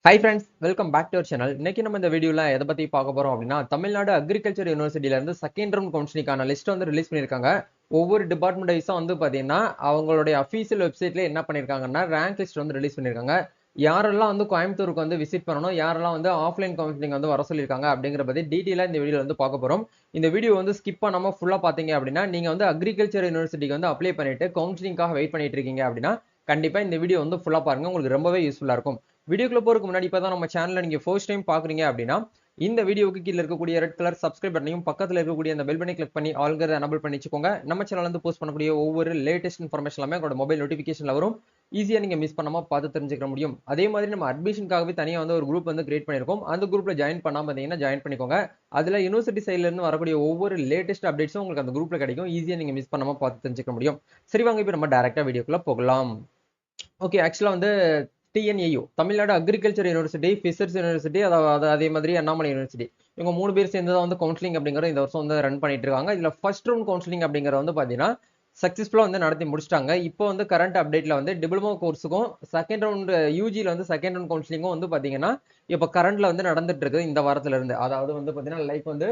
High friends, welcome back to our channel. இன்னைக்கு நம்ம இந்த வீடியோல எதை பத்தி பார்க்க போறோம் அப்படின்னா, தமிழ்நாடு அக்ரிகல்ச்சர் யூனிவர்சிட்டியில இருந்து செகண்ட் ரவுண்ட் கவுன்சிலிங்கான லிஸ்ட் வந்து ரிலீஸ் பண்ணியிருக்காங்க. ஒவ்வொரு டிபார்ட்மெண்ட் வைஸா வந்து பாத்தீங்கன்னா அவங்களுடைய அஃபீஷியல் வெப்சைட்ல என்ன பண்ணிருக்காங்கன்னா ரேங்க் லிஸ்ட் வந்து ரிலீஸ் பண்ணிருக்காங்க. யாரெல்லாம் வந்து கோயம்புத்தூருக்கு வந்து விசிட் பண்ணணும், யாரெல்லாம் வந்து ஆஃப்லைன் கவுன்சிலிங் வந்து வர சொல்லியிருக்காங்க அப்படிங்கிற பத்தி டீட்டெயிலா இந்த வீடியோல வந்து பார்க்க போறோம். இந்த வீடியோ வந்து ஸ்கிப் பண்ணாம ஃபுல்லா பாத்தீங்க அப்படின்னா, நீங்க வந்து அக்ரிகல்ச்சர் யூனிவர்சிட்டிக்கு வந்து அப்ளை பண்ணிட்டு கவுன்சிலிங்காக வெயிட் பண்ணிட்டு இருக்கீங்க அப்படின்னா கண்டிப்பா இந்த வீடியோ வந்து ஃபுல்லா பாருங்க, உங்களுக்கு ரொம்பவே யூஸ்ஃபுல்லா இருக்கும். வீடியோக்குள்ள போறதுக்கு முன்னாடி இப்பதான் நம்ம சேனல்ல நீங்க ஃபர்ஸ்ட் டைம் பாக்குறீங்க அப்படின்னா இந்த வீடியோக்கு கீழ இருக்கக்கூடிய ரெட் கலர் சப்ஸ்கிரைப் பட்டனையும் பக்கத்துல இருக்கக்கூடிய அந்த பெல் பட்டனை கிளிக் பண்ணி ஆல்கர் எனபிள் பண்ணி வச்சுக்கோங்க. நம்ம சேனல்ல இருந்து போஸ்ட் பண்ணக்கூடிய ஒவ்வொரு லேட்டஸ்ட் இன்ஃபர்மேஷன் எல்லாமே உங்களோட மொபைல் நோட்டிபிகேஷன்ல வரும். ஈஸியா நீங்க மிஸ் பண்ணாம பார்த்து தெரிஞ்சுக்க முடியும். அதே மாதிரி நம்ம அட்மிஷனுக்காகவே தனியா வந்து ஒரு குரூப் வந்து கிரியேட் பண்ணிருக்கோம். அந்த குரூப்ல ஜாயின் பண்ணாம இருந்தீங்கன்னா ஜாயின் பண்ணிக்கோங்க. அதுல யூனிவர்சிட்டி சைடுல இருந்து வரக்கூடிய ஒவ்வொரு லேட்டஸ்ட் அப்டேட்ஸும் உங்களுக்கு அந்த குரூப்ல கிடைக்கும். ஈஸியா நீங்க மிஸ் பண்ணாம பார்த்து தெரிஞ்சுக்க முடியும். சரி, வாங்க இப்ப நம்ம டைரக்டா வீடியோக்குள்ள போகலாம். ஓகே, ஆக்சுவலா வந்து TNAU Tamil Nadu agriculture university, fishers university, அதாவது அதே மாதிரி அண்ணாமலை யூனிவர்சிட்டி, இவங்க 3 பேர் சேர்ந்து தான் வந்து கவுன்சிலிங் அப்படிங்கிற இந்த வருஷம் வந்து ரன் பண்ணிட்டு இருக்காங்க. இதுல ஃபர்ஸ்ட் ரவுண்ட் கவுன்சிலிங் அப்படிங்கிற வந்து பாத்தீங்கன்னா சக்சஸ்ஃபுல்லா வந்து நடத்தி முடிச்சிட்டாங்க. இப்போ வந்து கரண்ட் அப்டேட்ல வந்து டிப்ளமோ கோர்ஸுக்கும் செகண்ட் ரவுண்ட் யூஜில வந்து செகண்ட் ரவுண்ட் கவுன்சிலிங்கும் வந்து பாத்தீங்கன்னா இப்போ கரண்ட்ல வந்து நடந்துட்டு இருக்கு இந்த வாரத்துல இருந்து. அதாவது வந்து பாத்தீங்கன்னா லைக் வந்து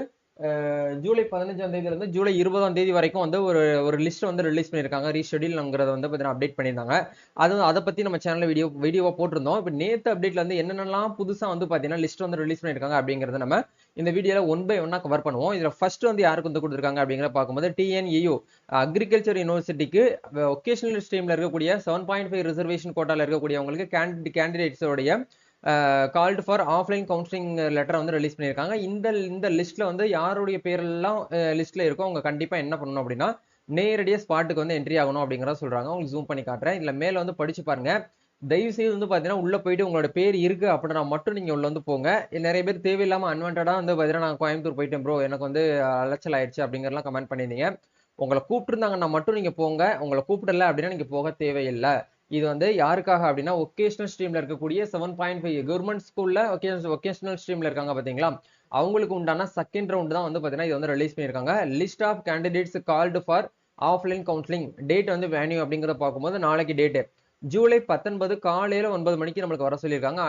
ஜூலை 15ஆம் தேதியில இருந்து ஜூலை 20ஆம் தேதி வரைக்கும் வந்து ஒரு ஒரு லிஸ்ட் வந்து ரிலீஸ் பண்ணியிருக்காங்க. ரீஷெடியூல்ங்கிறத வந்து பார்த்தீங்கன்னா அப்டேட் பண்ணியிருந்தாங்க. அதுவும் அதை பத்தி நம்ம சேனல்ல வீடியோவா போட்டிருந்தோம். இப்போ நேத்து அப்டேட்ல வந்து என்னென்னலாம் புதுசா வந்து பார்த்தீங்கன்னா லிஸ்ட் வந்து ரிலீஸ் பண்ணியிருக்காங்க அப்படிங்கறத நம்ம இந்த வீடியோல ஒன் பை ஒன்னா கவர் பண்ணுவோம். இதுல ஃபர்ஸ்ட் வந்து யாருக்கு வந்து கொடுத்துருக்காங்க அப்படிங்கிற பார்க்கும்போது டிஎன்ஏயு அக்ரிகல்ச்சர் யூனிவர்சிட்டிக்கு ஒகேஷனல் ஸ்ட்ரீம்ல இருக்கக்கூடிய 7.5 ரிசர்வேஷன் கோட்டால இருக்கக்கூடியவங்களுக்கு கேண்டிடேட்ஸோடைய called for offline counselling letter வந்து ரிலீஸ் பண்ணியிருக்காங்க. இந்த லிஸ்ட்ல வந்து யாருடைய பேரெல்லாம் லிஸ்ட்ல இருக்கோ அவங்க கண்டிப்பா என்ன பண்ணணும் அப்படின்னா நேரடியா ஸ்பாட்டுக்கு வந்து என்ட்ரி ஆகணும் அப்படிங்கிறத சொல்றாங்க. உங்களுக்கு ஜூம் பண்ணி காட்டுறேன். இதுல மேல வந்து படிச்சு பாருங்க. தயவு செய்து வந்து பாத்தீங்கன்னா உள்ள போயிட்டு உங்களோட பேர் இருக்கு அப்படின்னா மட்டும் நீங்க உள்ள வந்து போங்க. நிறைய பேர் தேவையில்லாம அன்வான்டா வந்து பாத்தீங்கன்னா நான் கோயம்புத்தூர் போயிட்டேன் ப்ரோ, எனக்கு வந்து அலைச்சல் ஆயிடுச்சு அப்படிங்கறலாம் கமெண்ட் பண்ணிருந்தீங்க. உங்களை கூப்பிட்டுருந்தாங்கன்னா மட்டும் நீங்க போங்க. உங்களை கூப்பிடல அப்படின்னா நீங்க போக தேவையில்லை. இது வந்து யாருக்காக அப்படின்னா ஒகேஷனல் ஸ்ட்ரீம்ல இருக்கக்கூடிய 7.5 கவர்மெண்ட் ஸ்கூல்ல ஒகேஷனல் ஸ்ட்ரீம்ல இருக்காங்க பாத்தீங்களா, அவங்களுக்கு உண்டான செகண்ட் ரவுண்ட் தான் வந்து பாத்தீங்கன்னா இது வந்து ரிலீஸ் பண்ணிருக்காங்க. List of candidates called for offline counselling date வந்து வேன்யூ அப்படிங்கறத பார்க்கும்போது நாளைக்கு டேட் ஜூலை 19 காலையில 9 மணிக்கு நம்மளுக்கு வர சொல்லியிருக்காங்க.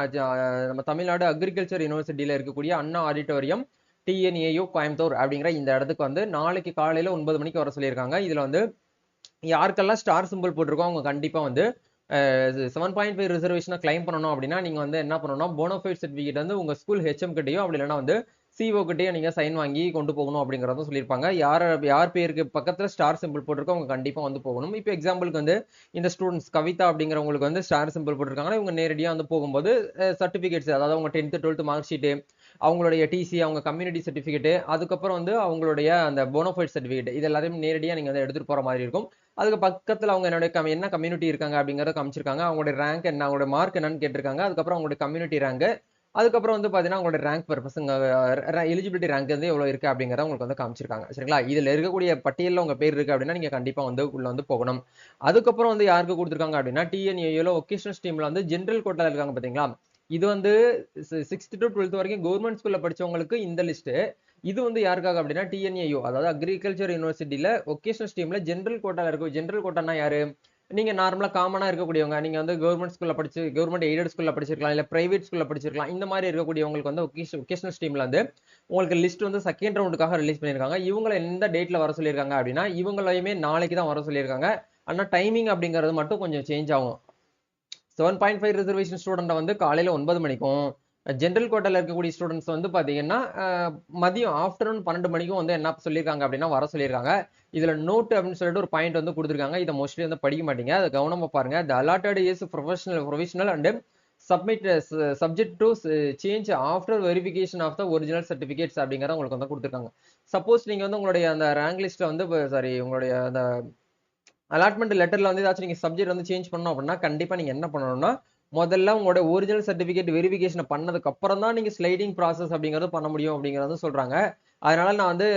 நம்ம தமிழ்நாடு அக்ரிகல்ச்சர் யூனிவர்சிட்டியில இருக்கக்கூடிய அண்ணா ஆடிட்டோரியம் டிஎன்ஏயு கோயம்புத்தூர் அப்படிங்கிற இந்த இடத்துக்கு வந்து நாளைக்கு காலையில 9 மணிக்கு வர சொல்லியிருக்காங்க. இதுல வந்து யாருக்கெல்லாம் ஸ்டார் சிம்பிள் போட்டிருக்கோம் அவங்க கண்டிப்பா வந்து 7.5 ரிசர்வேஷனை கிளைம் பண்ணணும் அப்படின்னா நீங்க வந்து என்ன பண்ணணும்னா போனோஃபைட் சர்டிபிகேட் வந்து உங்க ஸ்கூல் ஹெச்எம் கிட்டயோ அப்படி இல்லைன்னா வந்து சிஓ கிட்டயோ நீங்க சைன் வாங்கி கொண்டு போகணும் அப்படிங்கறத சொல்லியிருப்பாங்க. யார் பேருக்கு பக்கத்துல ஸ்டார் சிம்பிள் போட்டிருக்கோ அவங்க கண்டிப்பா வந்து போகணும். இப்போ எக்ஸாம்பிளுக்கு வந்து இந்த ஸ்டூடெண்ட்ஸ் கவிதா அப்படிங்கிறவங்களுக்கு வந்து ஸ்டார் சிம்பிள் போட்டிருக்காங்கன்னா இவங்க நேரடியா வந்து போகும்போது சர்டிபிகேட்ஸ், அதாவது அவங்க 10th 12th மார்க் ஷீட், அவங்களுடைய டிசி, அவங்க கம்யூனிட்டி சர்டிபிகேட், அதுக்கப்புறம் வந்து அவங்களுடைய அந்த போனோஃபைட் சர்டிபிகேட், இது எல்லாத்தையும் நேரடியா நீங்க வந்து எடுத்துட்டு போற மாதிரி இருக்கும். அதுக்கு பக்கத்துல அவங்க என்ன கம்யூனிட்டி இருக்காங்க அப்படிங்கறத காமிச்சிருக்காங்க. அவங்களுடைய ரேங்க் என்ன, அவங்களுடைய மார்க் என்னன்னு கேட்டிருக்காங்க. அதுக்கப்புறம் அவங்களுடைய கம்யூனிட்டி ரேங்க், அதுக்கப்புறம் வந்து பாத்தீங்கன்னா அவங்களுடைய ரேங்க் பர்பஸ், எலிஜிபிலிட்டி ரேங்க் வந்து எவ்வளவு இருக்கு அப்படிங்கறத உங்களுக்கு வந்து காமிச்சிருக்காங்க. சரிங்களா, இதுல இருக்கக்கூடிய பட்டியல்ல உங்க பேர் இருக்கு அப்படின்னா நீங்க கண்டிப்பா வந்து உள்ள வந்து போகணும். அதுக்கப்புறம் வந்து யாருக்கு கொடுத்திருக்காங்க அப்படின்னா டிஎன்ஏல ஒகேஷனல் ஸ்ட்ரீம்ல வந்து ஜெனரல் கோட்டால இருக்காங்க பாத்தீங்களா, இது வந்து 6th to 12th வரைக்கும் கவர்மெண்ட் ஸ்கூல்ல படிச்சவங்களுக்கு இந்த லிஸ்ட். இது வந்து யாருக்காக அப்படின்னா டிஎன்ஏயு, அதாவது அக்ரிகல்ச்சர் யூனிவர்சிட்டியில ஒகேஷனல் ஸ்ட்ரீம்ல ஜெனரல் கோட்டால இருக்கும். ஜெனரல் கோட்டானா யாரு, நீங்க நார்மலா காமனா இருக்கக்கூடியவங்க, நீங்க வந்து கவர்மெண்ட் ஸ்கூல்ல படிச்சு கவர்மெண்ட் எய்டட் ஸ்கூல்ல படிச்சிருக்கலாம், இல்ல பிரைவேட் ஸ்கூல்ல படிச்சிருக்கலாம். இந்த மாதிரி இருக்கக்கூடியவங்களுக்கு வந்து ஒகேஷனல் ஸ்ட்ரீம்ல வந்து உங்களுக்கு லிஸ்ட் வந்து செகண்ட் ரவுண்டுக்காக ரிலீஸ் பண்ணிருக்காங்க. இவங்களை எந்த டேட்ல வர சொல்லியிருக்காங்க அப்படின்னா இவங்களையுமே நாளைக்கு தான் வர சொல்லியிருக்காங்க. ஆனா டைமிங் அப்படிங்கிறது மட்டும் கொஞ்சம் சேஞ்ச் ஆகும். 7.5 ரிசர்வேஷன் ஸ்டூடெண்ட் வந்து காலையில 9 மணிக்கும், ஜெனரல் கோட்டால இருக்கக்கூடிய ஸ்டூடெண்ட்ஸ் வந்து பாத்தீங்கன்னா மதியம் ஆஃப்டர்நூன் 12 மணிக்கும் வந்து என்ன சொல்லியிருக்காங்க அப்படின்னா வர சொல்லியிருக்காங்க. இதுல நோட் அப்படின்னு சொல்லிட்டு ஒரு பாயிண்ட் வந்து கொடுத்துருக்காங்க. இதை மோஸ்ட்லி வந்து படிக்க மாட்டீங்க, அதை கவனமா பாருங்க. The allotted is provisional and submit subject to change after verification of the original certificates அப்படிங்கறத உங்களுக்கு வந்து கொடுத்துருக்காங்க. சப்போஸ் நீங்க வந்து உங்களுடைய அந்த ரேங்க் லிஸ்ட்ல வந்து சாரி உங்களுடைய அந்த அலாட்மெண்ட் லெட்டர்ல வந்து ஏதாச்சும் நீங்க சப்ஜெக்ட் வந்து சேஞ்ச் பண்ணணும் அப்படின்னா கண்டிப்பா நீங்க என்ன பண்ணணும்னா முதல்ல உங்களோட ஒரிஜினல் சர்டிபிகேட் வெரிஃபிகேஷன் பண்ணதுக்கு அப்புறம் தான் நீங்க ஸ்லைடிங் ப்ராசஸ் அப்படிங்கறது பண்ண முடியும் அப்படிங்கறது சொல்றாங்க. அதனால நான் வந்து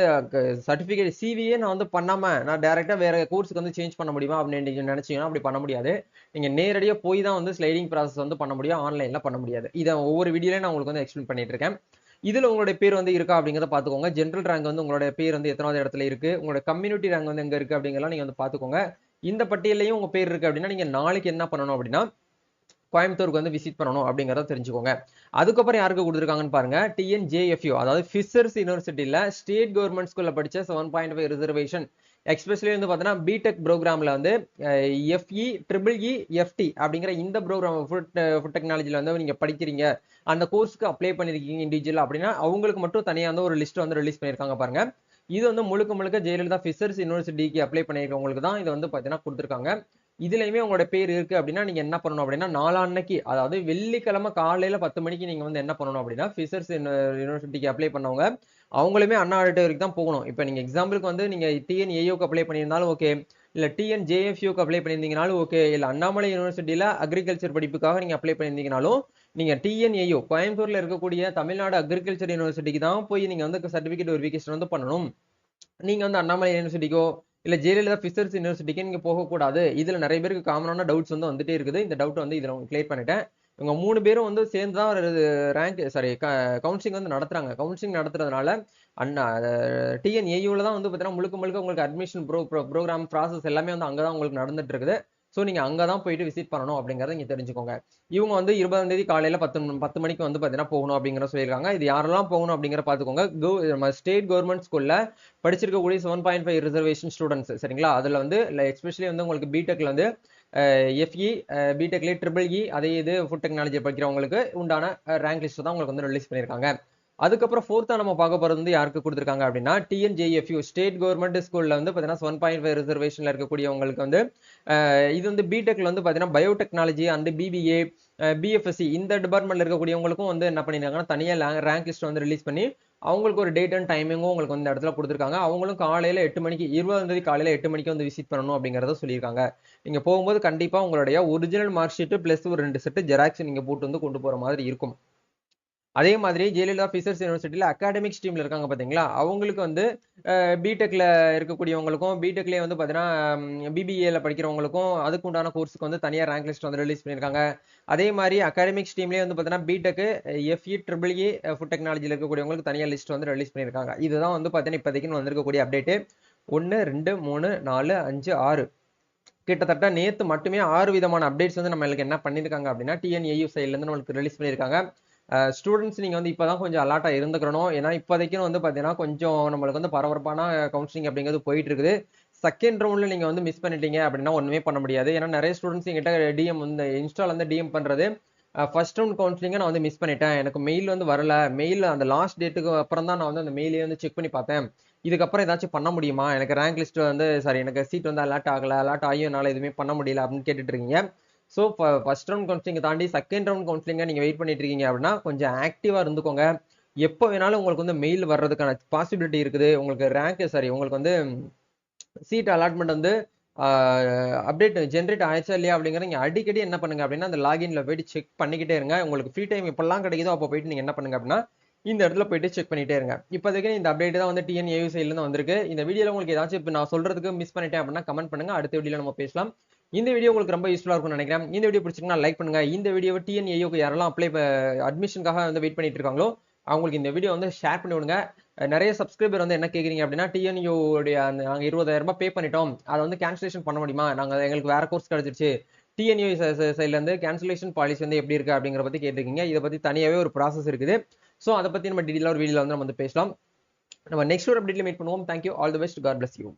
சர்டிபிகேட் சிவியே நான் வந்து பண்ணாம நான் டைரக்டா வேற கோர்ஸ்க்கு வந்து சேஞ்ச் பண்ண முடியுமா அப்படின்னு நீங்க நினைச்சீங்கன்னா அப்படி பண்ண முடியாது. நீங்க நேரடியா போய் தான் வந்து ஸ்லைடிங் ப்ராசஸ் வந்து பண்ண முடியும், ஆன்லைன்ல பண்ண முடியாது. இதை ஒவ்வொரு வீடியோலயும் நான் உங்களுக்கு வந்து எக்ஸ்பிளைன் பண்ணிட்டு இருக்கேன். இதுல உங்களுடைய பேர் வந்து இருக்கா அப்படிங்கறத பாத்துக்கோங்க. ஜெனரல் ரேங்க் வந்து உங்களுடைய பேர் வந்து எத்தனாவது இடத்துல இருக்கு, உங்களுடைய கம்யூனிட்டி ரேங்க் வந்து எங்க இருக்கு அப்படிங்கலாம் நீங்க வந்து பாத்துக்கோங்க. இந்த பட்டியலையும் உங்க பேர் இருக்கு அப்படின்னா நீங்க நாளைக்கு என்ன பண்ணணும் அப்படின்னா கோயம்புத்தூருக்கு வந்து விசிட் பண்ணணும் அப்படிங்கறத தெரிஞ்சுக்கோங்க. அதுக்கப்புறம் யாருக்கு கொடுத்துருக்காங்கன்னு பாருங்க, டிஎன்ஜேஎஃப்யூ அதாவது ஃபிஷர்ஸ் யூனிவர்சிட்டியில ஸ்டேட் கவர்மெண்ட் ஸ்கூல்ல படிச்ச 7.5 ரிசர்வேஷன் எக்ஸ்பெஷலி வந்து பார்த்தீங்கன்னா பிடெக் ப்ரோக்ராம்ல வந்து எஃப்இ ட்ரிபிள் இ எஃப்டி அப்படிங்கிற இந்த ப்ரோக்ராம் ஃபுட் டெக்னாலஜில வந்து நீங்க படிக்கிறீங்க, அந்த கோர்ஸ்க்கு அப்ளை பண்ணிருக்கீங்க இண்டிவிஜுவல் அப்படின்னா அவங்களுக்கு மட்டும் தனியாக வந்து ஒரு லிஸ்ட் வந்து ரிலீஸ் பண்ணியிருக்காங்க பாருங்க. இது வந்து முழுக்க முழுக்க ஜெயலலிதா ஃபிஷர்ஸ் யூனிவர்சிட்டிக்கு அப்ளை பண்ணிருக்கவங்களுக்கு தான் இது வந்து பார்த்தீங்கன்னா கொடுத்துருக்காங்க. இதுலயுமே உங்களோட பேர் இருக்கு அப்படின்னா நீங்க என்ன பண்ணணும் அப்படின்னா நாளான்னைக்கு அதாவது வெள்ளிக்கிழமை காலையில 10 மணிக்கு நீங்க வந்து என்ன பண்ணணும் அப்படின்னா ஃபிஷர்ஸ் யூனிவர்சிட்டிக்கு அப்ளை பண்ணவங்க அவங்களுமே அண்ணா ஆடிட்டோரிக்கு தான் போகணும். இப்போ நீங்க எக்ஸாம்பிளுக்கு வந்து நீங்க டிஎன்ஏயூக்கு அப்ளை பண்ணியிருந்தாலும் ஓகே, இல்ல டிஎன்ஜேஎஃப்யூக்கு அப்ளை பண்ணியிருந்தீங்கனாலும் ஓகே, இல்ல அண்ணாமலை யூனிவர்சிட்டியில அக்ரிகல்ச்சர் படிப்புக்காக நீங்க அப்ளை பண்ணியிருந்தீங்கனாலும் நீங்க டிஎன்ஏயூ கோயம்புத்தூர்ல இருக்கக்கூடிய தமிழ்நாடு அக்ரிகல்ச்சர் யூனிவர்சிட்டிக்கு தான் போய் நீங்க வந்து சர்டிபிகேட் வெரிஃபிகேஷன் வந்து பண்ணணும். நீங்க வந்து அண்ணாமலை யூனிவர்சிட்டிக்கோ இல்ல ஜெயலலிதா ஃபிஷர்ஸ் யூனிவர்சிட்டிக்கு நீங்க போகக்கூடாது. இதுல நிறைய பேருக்கு காமனான டவுட்ஸ் வந்து வந்துட்டே இருக்குது. இந்த டவுட் வந்து இதுல உங்களுக்கு கிளியர் பண்ணிட்டேன். இவங்க 3 பேரும் வந்து சேர்ந்து தான் ரேங்க் சாரி கவுன்சிலிங் வந்து நடத்துறாங்க. கவுன்சிலிங் நடத்துறதுனால அண்ணா டிஎன்ஏயூல தான் வந்து பார்த்தீங்கன்னா முழுக்க முழுக்க உங்களுக்கு அட்மிஷன் ப்ரோக்ராம் ப்ராசஸ் எல்லாமே வந்து அங்கதான் உங்களுக்கு நடந்துட்டு இருக்குது. ஸோ நீங்க அங்கதான் போயிட்டு விசிட் பண்ணணும் அப்படிங்கறத நீங்க தெரிஞ்சுக்கோங்க. இவங்க வந்து 20ஆம் தேதி காலையில 10 மணிக்கு வந்து பார்த்தீங்கன்னா போகணும் அப்படிங்கிற சொல்லியிருக்காங்க. இது யாரெல்லாம் போகணும் அப்படிங்கிற பாத்துக்கோங்க. நம்ம ஸ்டேட் கவர்மெண்ட் ஸ்கூல்ல படிச்சிருக்கக்கூடிய 7.5 ரிசர்வேஷன் ஸ்டூடெண்ட்ஸ் சரிங்களா. அதுல வந்து எஸ்பெஷலி வந்து உங்களுக்கு பிடெக்ல வந்து எஃப்இ பிடெக்லேயே ட்ரிபிள் இ அதே இது ஃபுட் டெக்னாலஜி படிக்கிறவங்களுக்கு உண்டான ரேங்க் லிஸ்ட் தான் உங்களுக்கு வந்து ரிலீஸ் பண்ணியிருக்காங்க. அதுக்கப்புறம் ஃபோர்த்தா நம்ம பார்க்க போறது வந்து யாருக்கு கொடுத்துருக்காங்க அப்படின்னா டிஎன்ஜேஎஃப்யூ ஸ்டேட் கவர்மெண்ட் ஸ்கூல்ல வந்து பார்த்தீங்கன்னா 7.5 ரிசர்வேஷன்ல இருக்கக்கூடியவங்களுக்கு வந்து இது வந்து பிடெக்ல வந்து பார்த்தீங்கன்னா பயோடெக்னாலஜி அண்ட் பிபிஏ பிஎஃப்எஸ்சி இந்த டிபார்ட்மெண்ட்ல இருக்கக்கூடியவங்களுக்கும் வந்து என்ன பண்ணிருக்காங்கன்னா தனியாக ரேங்க் லிஸ்ட் வந்து ரிலீஸ் பண்ணி அவங்களுக்கு ஒரு டேட் அண்ட் டைமிங்கும் உங்களுக்கு வந்து இடத்துல கொடுத்துருக்காங்க. அவங்களும் காலையில 8 மணிக்கு 20ஆம் தேதி காலையில 8 மணிக்கு வந்து விசிட் பண்ணணும் அப்படிங்கறத சொல்லியிருக்காங்க. நீங்க போகும்போது கண்டிப்பா உங்களுடைய ஒரிஜினல் மார்க் ஷீட் பிளஸ் ஒரு 2 செட் ஜெராக்ஸ் நீங்க போட்டு வந்து கொண்டு போற மாதிரி இருக்கும். அதே மாதிரி ஜெயலலிதா ஃபிஷர்ஸ் யூனிவர்சிட்டியில அகாடமிக் ஸ்ட்ரீம்ல இருக்காங்க பாத்தீங்களா, அவங்களுக்கு வந்து பிடெக்ல இருக்கக்கூடியவங்களுக்கும் பிடெக்லயே வந்து பாத்தீங்கன்னா பிபிஏல படிக்கிறவங்களுக்கும் அதுக்கு உண்டான கோர்ஸுக்கு வந்து தனியா ரேங்க் லிஸ்ட் வந்து ரிலீஸ் பண்ணியிருக்காங்க. அதே மாதிரி அகாடமிக் ஸ்ட்ரீம்லயே வந்து பாத்தீங்கன்னா BTech FE triple E food டெக்னாலஜில இருக்கக்கூடியவங்களுக்கு தனியா லிஸ்ட் வந்து ரிலீஸ் பண்ணியிருக்காங்க. இதுதான் வந்து பாத்தீங்கன்னா இப்போதைக்கு வந்திருக்கக்கூடிய அப்டேட். 1 2 3 4 5 6 கிட்டத்தட்ட நேத்து மட்டுமே 6 விதமான அப்டேட்ஸ் வந்து நம்மளுக்கு என்ன பண்ணிருக்காங்க அப்படின்னா டிஎன்ஏயூ சைட்ல இருந்து நம்மளுக்கு ரிலீஸ் பண்ணியிருக்காங்க. ஸ்டூடெண்ட்ஸ் நீங்க வந்து இப்பதான் கொஞ்சம் அலர்ட்டா இருந்துக்கணும். ஏன்னா இப்போதைக்கு வந்து பாத்தீங்கன்னா கொஞ்சம் நம்மளுக்கு வந்து பரபரப்பான கவுன்சிலிங் அப்படிங்கிறது போயிட்டு இருக்குது. செகண்ட் ரவுண்ட்ல நீங்க வந்து மிஸ் பண்ணிட்டீங்க அப்படின்னா ஒண்ணுமே பண்ண முடியாது. ஏன்னா நிறைய ஸ்டூடெண்ட்ஸ் எங்கிட்ட டிஎம் வந்து இன்ஸ்டால வந்து டிஎம் பண்றது ஃபர்ஸ்ட் ரவுண்ட் கவுன்சிலிங்க நான் வந்து மிஸ் பண்ணிட்டேன், எனக்கு மெயில் வந்து வரல, மெயில் அந்த லாஸ்ட் டேட்டுக்கு அப்புறம் தான் நான் வந்து அந்த மெயிலே வந்து செக் பண்ணி பார்த்தேன், இதுக்கப்புறம் ஏதாச்சும் பண்ண முடியுமா, எனக்கு ரேங்க் லிஸ்ட் வந்து சாரி எனக்கு சீட் வந்து அலாட் ஆகல, அலாட் ஆகியும் என்னால் எதுவுமே பண்ண முடியல அப்படின்னு கேட்டுட்டு இருக்கீங்க. ஸோ ஃபர்ஸ்ட் ரவுண்ட் கவுன்சிலிங் தாண்டி செகண்ட் ரவுண்ட் கவுன்சிலிங்க நீங்க வெயிட் பண்ணிட்டு இருக்கீங்க அப்படின்னா கொஞ்சம் ஆக்டிவா இருந்துக்கோங்க. எப்போ வேணாலும் உங்களுக்கு வந்து மெயில் வர்றதுக்கான பாசிபிலிட்டி இருக்குது. உங்களுக்கு ரேங்க் சாரி உங்களுக்கு வந்து சீட் அலாட்மெண்ட் வந்து அப்டேட் ஜென்ரேட் ஆயிடுச்சா இல்லையா அப்படிங்கிறத நீங்க அடிக்கடி என்ன பண்ணுங்க அப்படின்னா அந்த லாகின்ல போயிட்டு செக் பண்ணிக்கிட்டே இருங்க. உங்களுக்கு ஃப்ரீ டைம் எப்பெல்லாம் கிடைக்குதோ அப்போ போயிட்டு நீங்க என்ன பண்ணுங்க அப்படின்னா இந்த இடத்துல போயிட்டு செக் பண்ணிட்டே இருங்க. இப்போதைக்கு இந்த அப்டேட் தான் வந்து டிஎன்ஏயூ சைட்ல இருந்து வந்திருக்கு. இந்த வீடியோல உங்களுக்கு ஏதாச்சும் இப்போ நான் சொல்றதுக்கு மிஸ் பண்ணிட்டேன் அப்படின்னா கமெண்ட் பண்ணுங்க, அடுத்த வீடியோல நம்ம பேசலாம். இந்த வீடியோ உங்களுக்கு ரொம்ப யூஸ்ஃபுல்லா இருக்கும்னு நினைக்கிறேன். இந்த வீடியோ பிடிச்சிருந்தா லைக் பண்ணுங்க. இந்த வீடியோவை டிஎன்ஏயூக்கு யாரெல்லாம் அட்மிஷனுக்காக வந்து வெயிட் பண்ணிட்டு இருக்காங்களோ அவங்களுக்கு இந்த வீடியோ வந்து ஷேர் பண்ணி விடுங்க. நிறைய சப்ஸ்கிரைபர் வந்து என்ன கேக்குறீங்க அப்படின்னா டிஎன்யூ உடைய நாங்க 20,000 ரூபாய் பே பண்ணிட்டோம், அதை வந்து கேன்சலேஷன் பண்ண முடியுமா, நாங்க எங்களுக்கு வேற கோர்ஸ் கிடைச்சிருச்சு, டிஎன்யூ சைட்ல இருந்து கேன்சலேஷன் பாலிசி வந்து எப்படி இருக்கு அப்படிங்கிற பத்தி கேட்டிருக்கீங்க. இதை பத்தி தனியாவே ஒரு ப்ராசஸ் இருக்குது. ஸோ அதை பத்தி நம்ம டீடெயிலாக ஒரு வீடியோல வந்து நம்ம பேசலாம். நம்ம நெக்ஸ்ட் ஒரு அப்டேட்ல மீட் பண்ணுவோம். Thank you, all the best, god bless you.